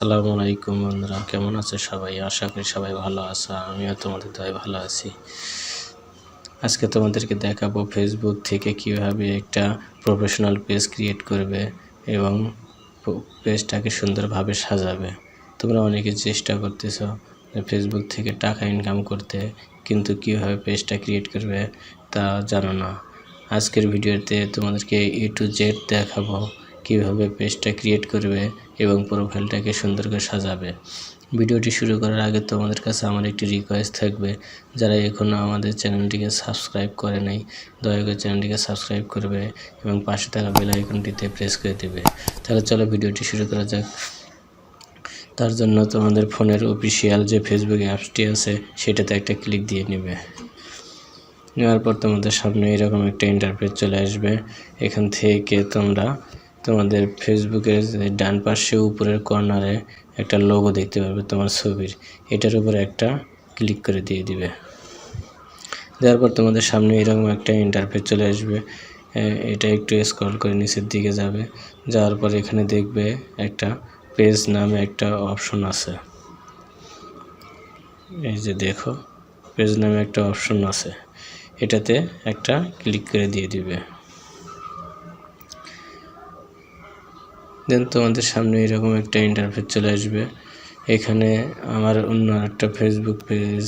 আসসালামু আলাইকুম বন্ধুরা, কেমন আছে সবাই? আশা করি সবাই ভালো আছো। আমিও তোমাদের দয়ায় ভালো আছি। আজকে তোমাদেরকে দেখাবো ফেসবুক থেকে কিভাবে একটা প্রফেশনাল পেজ ক্রিয়েট করবে এবং পেজটাকে সুন্দরভাবে সাজাবে। তোমরা অনেকে চেষ্টা করতেছো ফেসবুক থেকে টাকা ইনকাম করতে, কিন্তু কিভাবে পেজটা ক্রিয়েট করবে তা জানো না। আজকের ভিডিওতে তোমাদেরকে A to Z দেখাবো কিভাবে পেজটা ক্রিয়েট করবে এবং প্রোফাইলটাকে সুন্দর করে সাজাবে। ভিডিওটি শুরু করার আগে তোমাদের কাছে আমার একটি রিকোয়েস্ট থাকবে, যারা এখনও আমাদের চ্যানেলটিকে সাবস্ক্রাইব করে নাই দয়া করে চ্যানেলটিকে সাবস্ক্রাইব করবে এবং পাশে থাকা বেল আইকনটিতে প্রেস করে দেবে। তাহলে চলো ভিডিওটি শুরু করা যাক। তার জন্য তোমাদের ফোনের অফিসিয়াল যে ফেসবুক অ্যাপসটি আছে সেটাতে একটা ক্লিক দিয়ে নেবে। নেওয়ার পর তোমাদের সামনে এরকম একটা ইন্টারফেস চলে আসবে। এখান থেকে তোমরা তোমাদের ফেসবুকের ডান পাশে উপরের কর্নারে একটা লোগো দেখতে পারবে তোমার ছবির, এটার উপর একটা ক্লিক করে দিয়ে দিবে। দেওয়ার পর তোমাদের সামনে এরকম একটা ইন্টারফেস চলে আসবে। এটা একটু স্ক্রল করে নিচের দিকে যাবে, যাওয়ার পর এখানে দেখবে একটা পেজ নামে একটা অপশন আছে। এই যে দেখো, পেজ নামে একটা অপশন আছে, এটাতে একটা ক্লিক করে দিয়ে দিবে। দেন তোমাদের সামনে এরকম একটা ইন্টারফেস চলে আসবে। এখানে আমার অন্য একটা ফেসবুক পেজ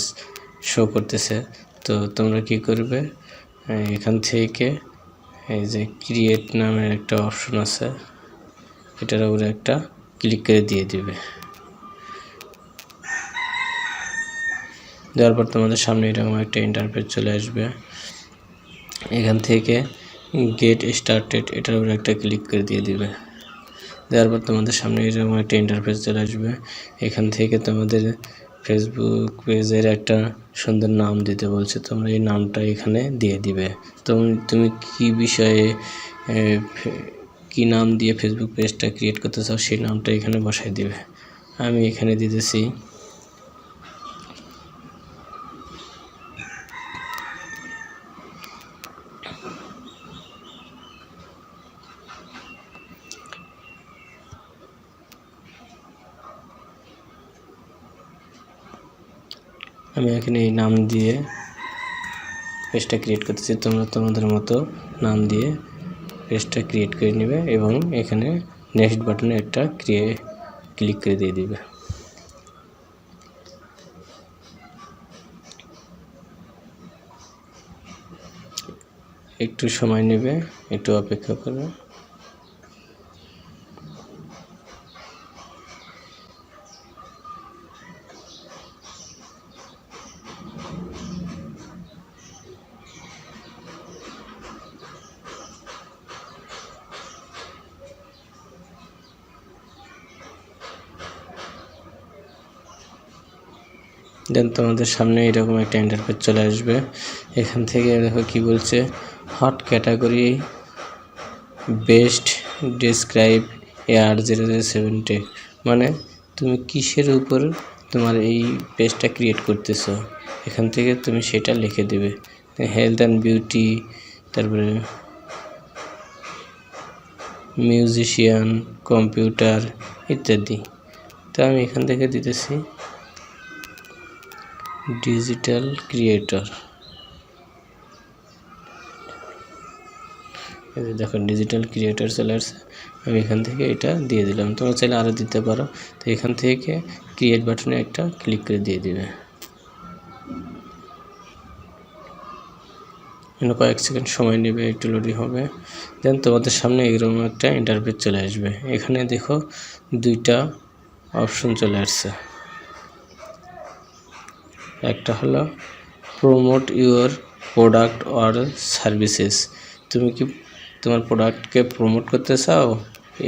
শো করতেছে, তো তোমরা কি করবে, এখান থেকে এই যে ক্রিয়েট নামের একটা অপশন আছে, এটার উপরে একটা ক্লিক করে দিয়ে দিবে। দেওয়ার পর তোমাদের সামনে এরকম একটা ইন্টারফেস চলে আসবে। এখান থেকে গেট স্টার্টেড, এটার উপরে একটা ক্লিক করে দিয়ে দিবে। দেওয়ার পর তোমাদের সামনে এরকম একটা ইন্টারফেস চলে আসবে। এখান থেকে তোমাদের ফেসবুক পেজের একটা সুন্দর নাম দিতে বলছে, তোমরা এই নামটা এখানে দিয়ে দিবে। তুমি কি বিষয়ে কি নাম দিয়ে ফেসবুক পেজটা ক্রিয়েট করতে চাও সেই নামটা এখানে বসাই দিবে। আমি এখানে দিতেছি এই নাম দিয়ে পেজটা ক্রিয়েট করতেছি। তোমরা তোমাদের মতো নাম দিয়ে পেজটা ক্রিয়েট করে নেবে এবং এখানে নেক্সট বাটনে একটা ক্লিক করে দিয়ে দিবে। একটু সময় নেবে, একটু অপেক্ষা করবে। দেন তোমাদের সামনে এরকম একটা ইন্টারফেস চলে আসবে। এখান থেকে দেখো কি বলছে, hot category best describe AR007 মানে তুমি কিসের উপর তোমার এই পেজটা ক্রিয়েট করতেছো, এখান থেকে তুমি সেটা লিখে দেবে। হেলথ অ্যান্ড বিউটি, তারপরে মিউজিশিয়ান, কম্পিউটার ইত্যাদি। তো আমি এখান থেকে দিতেছি ডিজিটাল ক্রিয়েটর। দেখো ডিজিটাল ক্রিয়েটর চলে আসছে, আমি এখান থেকে এটা দিয়ে দিলাম। তোমরা চাইলে আরও দিতে পারো। তো এখান থেকে ক্রিয়েট বাটনে একটা ক্লিক করে দিয়ে দিবে। কয়েক সেকেন্ড সময় নেবে, একটু লোডিং হবে। দেন তোমাদের সামনে এরকম একটা ইন্টারফেস চলে আসবে। এখানে দেখো দুইটা অপশন চলে আসছে, একটা হলো promote your product or services. তুমি কি তোমার প্রোডাক্টকে প্রমোট করতে চাও,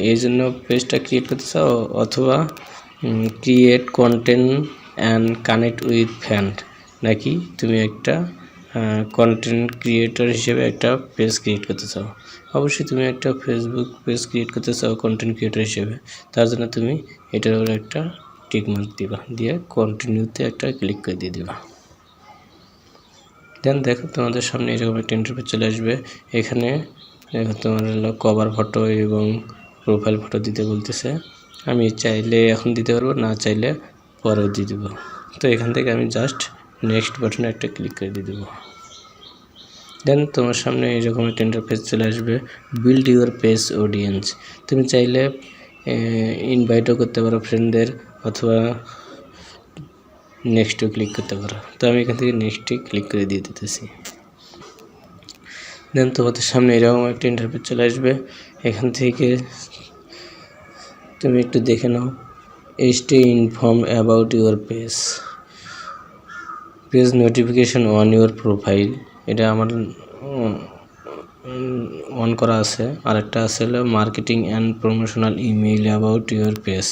এই জন্য পেজটা ক্রিয়েট করতে চাও, অথবা create content and connect with fan, নাকি তুমি একটা কন্টেন্ট ক্রিয়েটর হিসেবে একটা পেজ ক্রিয়েট করতে চাও। অবশ্যই তুমি একটা ফেসবুক পেজ ক্রিয়েট করতে চাও কন্টেন্ট ক্রিয়েটর হিসেবে, তার জন্য তুমি এটার উপরে একটা টিক মার্ক দিবা, দিয়ে কন্টিনিউতে একটা ক্লিক করে দিয়ে দিবা। দেন দেখো তোমাদের সামনে এরকম একটা ইন্টারফেস চলে আসবে। এখানে দেখো তোমার হলো কভার ফটো এবং প্রোফাইল ফটো দিতে বলতেছে। আমি চাইলে এখন দিতে পারবো, না চাইলে পরেও দিয়ে দেবো। তো এখান থেকে আমি জাস্ট নেক্সট বাটনে একটা ক্লিক করে দিয়ে দেবো। দেন তোমার সামনে এইরকম একটা ইন্টারফেস চলে আসবে, বিল্ড ইউর পেজ অডিয়েন্স। তুমি চাইলে ইনভাইটও করতে পারো ফ্রেন্ডদের, অথবা নেক্সটেও ক্লিক করতে পারো। তো আমি এখান থেকে নেক্সটে ক্লিক করে দিয়ে দিতেছি। দেন তোমাদের সামনে এরকম একটা ইন্টারফেস চলে আসবে। এখান থেকে তুমি একটু দেখে নাও, stay inform about your page notification on your profile. এটা আমার অন করা আছে। আরেকটা আছে হলো marketing and promotional email about your page.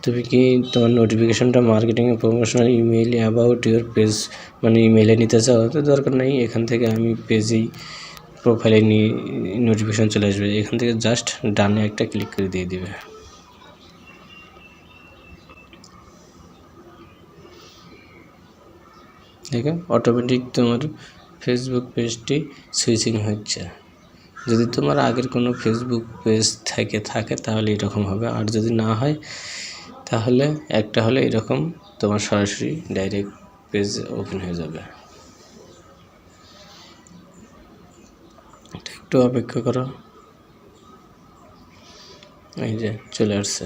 তুমি কি তোমার নোটিফিকেশনটা মার্কেটিং ও promotional email about your page মানে ইমেইলে নিতে চাও? তো দরকার নেই, এখান থেকে আমি পেজেই প্রোফাইলে নিয়ে নোটিফিকেশন চলে আসবে। এখান থেকে জাস্ট ডানে একটা ক্লিক করে দিয়ে দিবে। দেখো অটোমেটিক তোমার ফেসবুক পেজটি সুইচিং হচ্ছে। যদি তোমার আগের কোনো ফেসবুক পেজ থাকে তাহলে এরকম হবে, আর যদি না হয় তাহলে একটা হলে এরকম তোমার সরাসরি ডাইরেক্ট পেজ ওপেন হয়ে যাবে। একটু অপেক্ষা করো, এই যে চলে আসছে।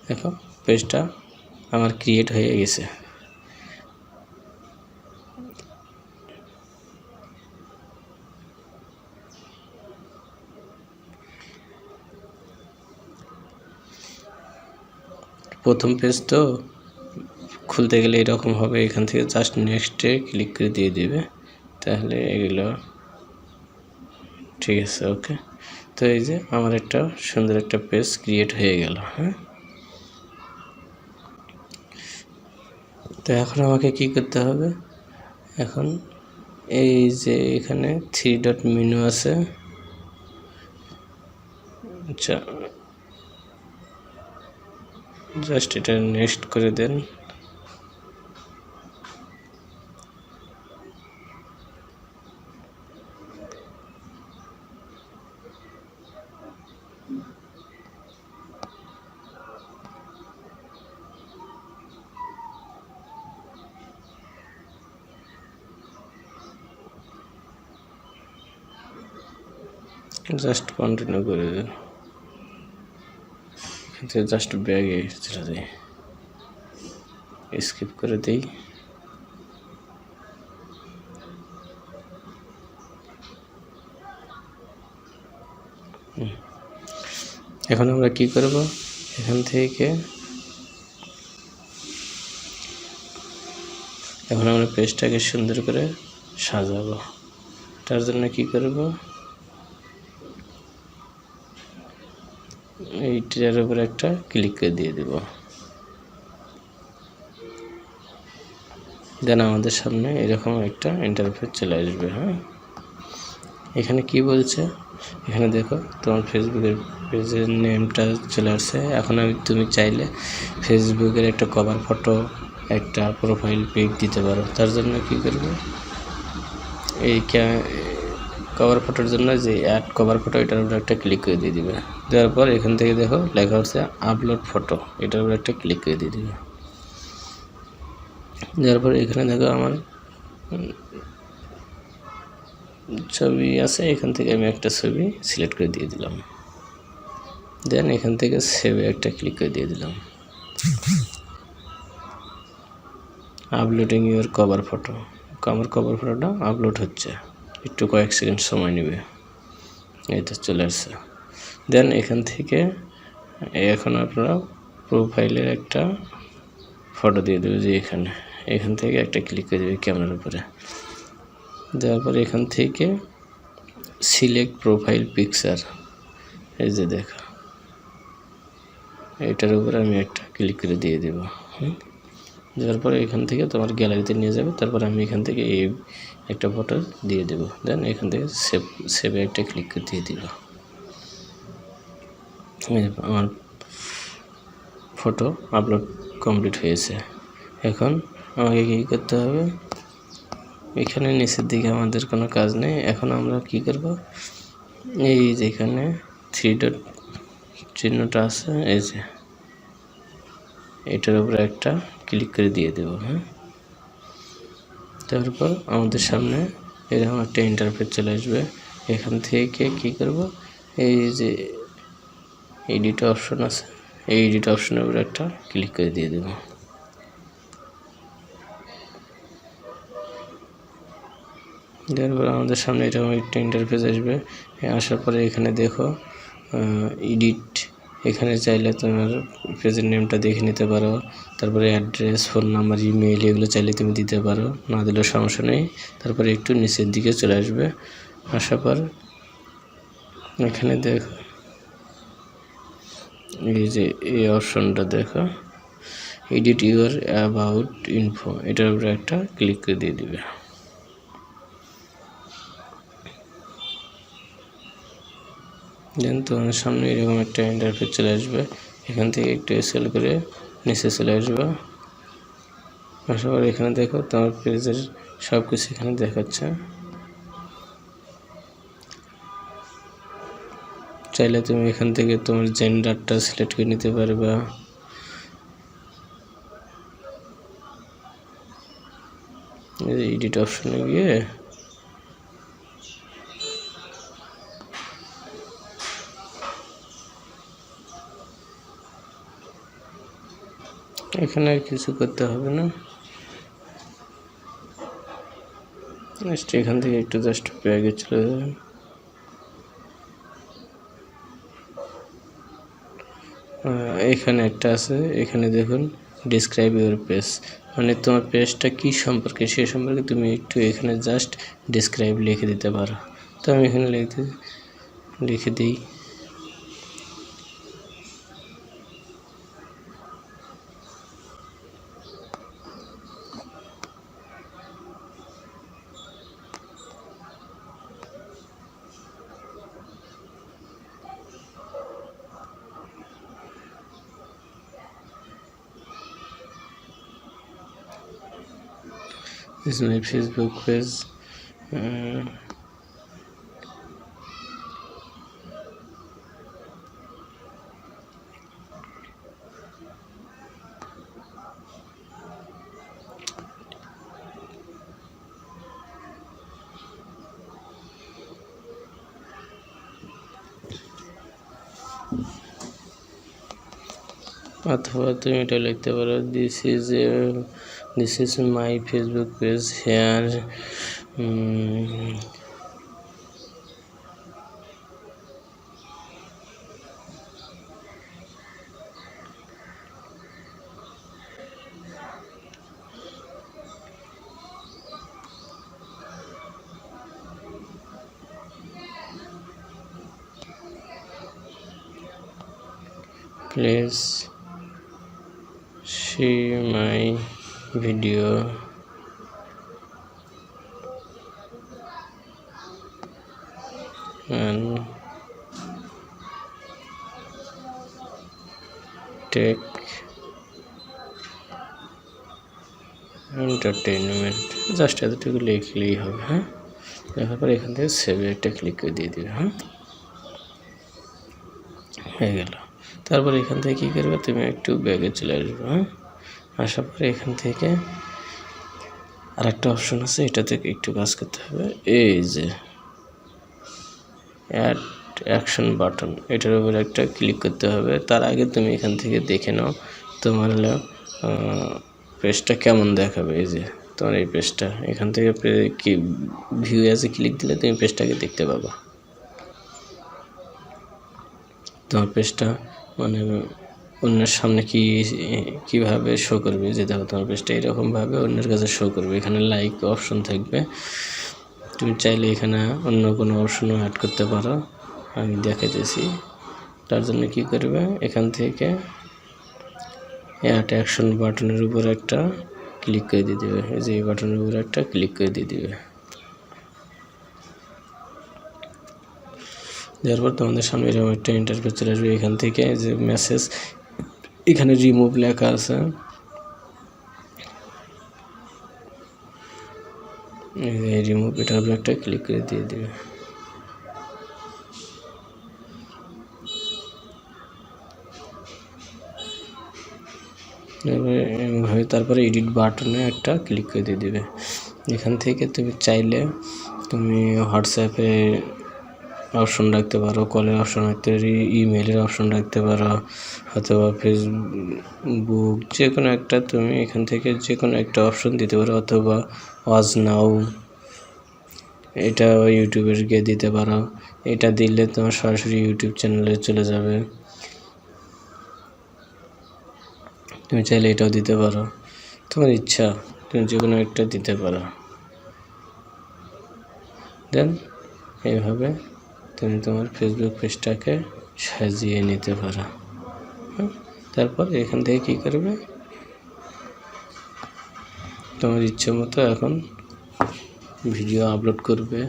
দেখো পেজটা আমার ক্রিয়েট হয়ে গেছে। প্রথম পেজ তো খুলতে গেলে এরকম হবে, এখান থেকে জাস্ট নেক্সটে ক্লিক করে দিয়ে দিবে, তাহলে এগুলো ঠিক আছে। ওকে, তো এই যে আমার একটা সুন্দর একটা পেজ ক্রিয়েট হয়ে গেল। হ্যাঁ, তো এখন আমাকে কি করতে হবে, এখন এই যে এখানে 3 ডট মেনু আছে, আচ্ছা জাস্ট এটা নেক্সট করে দেন। জাস্ট কন্টিনিউ করে দেন, জাস্ট ব্যাগে চলে যাই, স্কিপ করে দিই। এখন আমরা কি করব, এখান থেকে এখন আমরা পেজটাকে সুন্দর করে সাজাবো। তার জন্য কি করব, এইটার উপরে একটা ক্লিক করে দিয়ে দেব। দেন আমাদের সামনে এরকম একটা ইন্টারফেস চলে আসবে। হ্যাঁ, এখানে কি বলছে, এখানে দেখো তোমার ফেসবুকের পেজের নেমটা চলে আসছে। এখন তুমি চাইলে ফেসবুকের একটা কভার ফটো, একটা প্রোফাইল পিক দিতে পারো। তার জন্য কি করবে, এই কভার ফটোর জন্য যে অ্যাড কভার ফটো, এটার উপরে একটা ক্লিক করে দিয়ে দিবে। দেওয়ার পর এখান থেকে দেখো লেখা হচ্ছে আপলোড ফটো, এটার উপরে একটা ক্লিক করে দিয়ে দিবে। দেওয়ার পর এখানে দেখো আমার ছবি আছে, এখান থেকে আমি একটা ছবি সিলেক্ট করে দিয়ে দিলাম। দেন এখান থেকে সেভে একটা ক্লিক করে দিয়ে দিলাম। আপলোডিং ইউর কভার ফটো, আমার কভার ফটোটা আপলোড হচ্ছে, একটু কয়েক সেকেন্ড সময় নেবে। এই তো চলে আসছে। দেন এখান থেকে এখন আপনারা প্রোফাইলের একটা ফটো দিয়ে দেবে, যে এখান থেকে একটা ক্লিক করে দেবে ক্যামেরার উপরে। দেওয়ার পর এখান থেকে সিলেক্ট প্রোফাইল পিকচার, এই যে দেখো এটার উপরে আমি একটা ক্লিক করে দিয়ে দেব। দেওয়ার পরে এখান থেকে তোমার গ্যালারিতে নিয়ে যাবে। তারপর আমি এখান থেকে এই একটা ফটো দিয়ে দেব। দেন এখান থেকে সেভে একটা ক্লিক করে দিয়ে দিব। আমার ফটো আপলোড কমপ্লিট হয়েছে। এখন আমাকে কী করতে হবে, এখানে নিচের দিকে আমাদের কোনো কাজ নেই। এখন আমরা কি করব, এই যেখানে 3 ডট চিহ্নটা আছে, এই যে এটার উপরে একটা ক্লিক করে দিয়ে দেব। হ্যাঁ, তারপর আমাদের সামনে এরকম একটা ইন্টারফেস চলে আসবে। এখান থেকে কি করব, এই যে এডিট অপশন আছে, এই এডিট অপশনের উপরে একটা ক্লিক করে দিয়ে দেব। তারপর আমাদের সামনে এরকম একটা ইন্টারফেস আসবে। আসার পরে এখানে দেখো এডিট, এখানে চাইলে তোমার পেজের নেমটা দেখে নিতে পারো, তারপরে অ্যাড্রেস, ফোন নাম্বার, ইমেল এগুলো চাইলে তুমি দিতে পারো, না দিলেও সমস্যা নেই। তারপরে একটু নিচের দিকে চলে আসবে। আসার পর এখানে দেখো এই যে এই অপশনটা দেখো, এডিট ইউর অ্যাবাউট ইনফো, এটার উপরে একটা ক্লিক করে দিয়ে দিবে। দেন তোমার সামনে এরকম একটা ইন্টারফেস চলে আসবে। এখান থেকে একটু স্ক্রল করে নিচে চলে আসবে। আসার পর এখানে দেখো তোমার পেজের সব কিছু এখানে দেখাচ্ছে। চাইলে তুমি এখান থেকে তোমার জেন্ডারটা সিলেক্ট করে নিতে পারবে। এডিট অপশনে গিয়ে এখানে আর কিছু করতে হবে না, নেক্সট এখান থেকে একটু জাস্ট ব্যাগে চলে যাবেন। এখানে একটা আছে, এখানে দেখুন ডিসক্রাইব ইউর পেজ, মানে তোমার পেজটা কী সম্পর্কে সে সম্পর্কে তুমি একটু এখানে জাস্ট ডিসক্রাইব লিখে দিতে পারো। তো আমি এখানে লিখে দিই This is my Facebook page. অথবা তুমি এটা লিখতে পারো, this is my Facebook page, here please see my video and take entertainment, just এতটুকু লিখলেই হবে। হ্যাঁ, লেখার পর এখান থেকে সেভে একটা ক্লিক করে দিয়ে দিবে। হ্যাঁ, হয়ে গেল। তারপর এখান থেকে কী করবে, তুমি একটু ব্যাগে চলে আসবে। হ্যাঁ, আসার পরে এখান থেকে আর একটা অপশন আছে, এটা থেকে একটু কাজ করতে হবে। এই যে অ্যাড অ্যাকশন বাটন, এটার উপরে একটা ক্লিক করতে হবে। তার আগে তুমি এখান থেকে দেখে নাও তোমার পেজটা কেমন দেখাবে। এই যে তোমার এই পেজটা, এখান থেকে কি ভিউ অ্যাজে ক্লিক দিলে তুমি পেজটাকে দেখতে পাবা। তোমার পেজটা মানে অন্যের সামনে কীভাবে শো করবে, যে দেখো তোমার পেজটা এরকমভাবে অন্যের কাছে শো করবে। এখানে লাইক অপশন থাকবে, তুমি চাইলে এখানে অন্য কোনো অপশনও অ্যাড করতে পারো, আমি দেখাইতেছি। তার জন্য কী করবে, এখান থেকে অ্যাড অ্যাকশন বাটনের উপর একটা ক্লিক করে দিয়ে দেবে। এই যে এই বাটনের উপর একটা ক্লিক করে দিয়ে দেবে। দেওয়ার পর তোমাদের সামনে এরকম একটা ইন্টারফেস চলে আসবে। এখান থেকে যে মেসেজ, এখানে রিমুভ লেখা আছে, এই রিমুভ, এটার উপর একটা ক্লিক করে দিয়ে দেবে। তারপরে এডিট বাটনে একটা ক্লিক করে দিয়ে দিবে। এখান থেকে তুমি চাইলে তুমি হোয়াটসঅ্যাপে অপশন রাখতে পারো, কলের অপশন রাখতে পারো, ইমেলের অপশন রাখতে পারো, অথবা ফেসবুক যে কোনো একটা তুমি এখান থেকে যে কোনো একটা অপশন দিতে পারো, অথবা ওয়াজ নাও এটা ইউটিউবের গিয়ে দিতে পারো। এটা দিলে তোমার সরাসরি ইউটিউব চ্যানেলে চলে যাবে। তুমি চাইলে এটাও দিতে পারো, তোমার ইচ্ছা, তুমি যে কোনো একটা দিতে পারো। দেন এইভাবে তুমি তোমার ফেসবুক পেজটাকে সাজিয়ে নিতে পারো। তারপর এখান থেকে কী করবে, তোমার ইচ্ছে মতো এখন ভিডিও আপলোড করবে।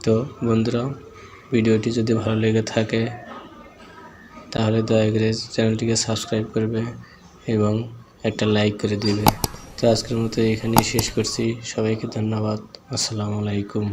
তো বন্ধুরা, ভিডিওটি যদি ভালো লেগে থাকে তাহলে দয়া করে চ্যানেলটিকে সাবস্ক্রাইব করবে এবং একটা লাইক করে দিবে। তো আজকের মতো এখানেই শেষ করছি। সবাইকে ধন্যবাদ। আসসালামু আলাইকুম।